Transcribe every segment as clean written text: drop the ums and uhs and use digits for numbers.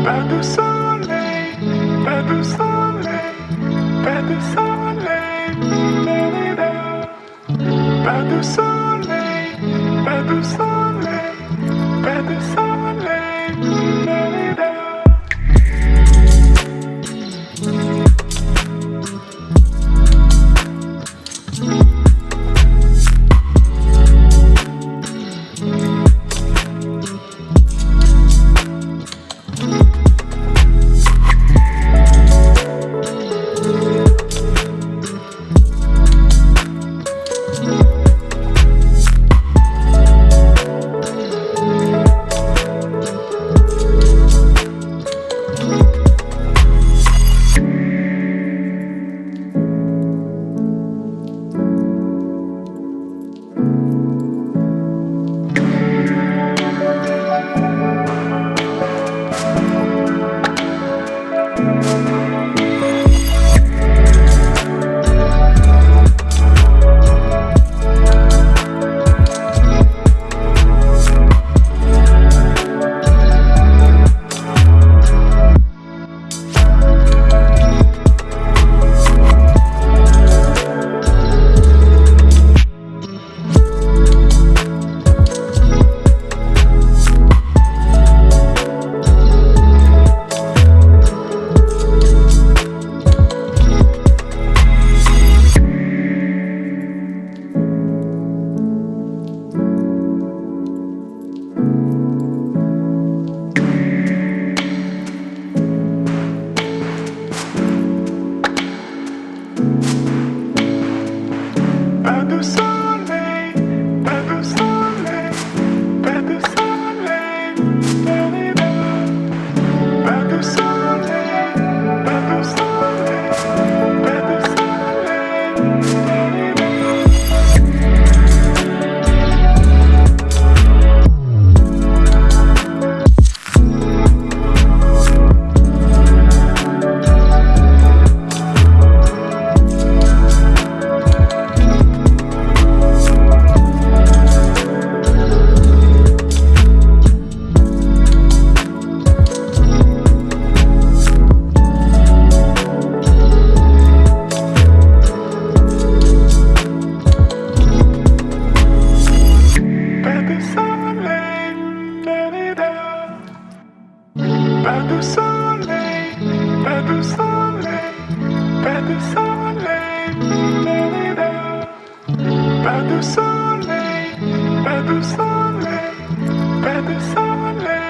Pas de soleil, pas de soleil, pas de soleil, pas de soleil, pas de soleil, pas de soleil, pas de soleil, pas de soleil, pas de soleil, pas de soleil, pas de soleil, pas de Pas de soleil, pas de soleil, pas de soleil, pas de soleil, pas de soleil, pas de soleil,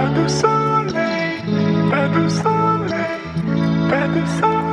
pas de soleil, pas de soleil, pas de soleil.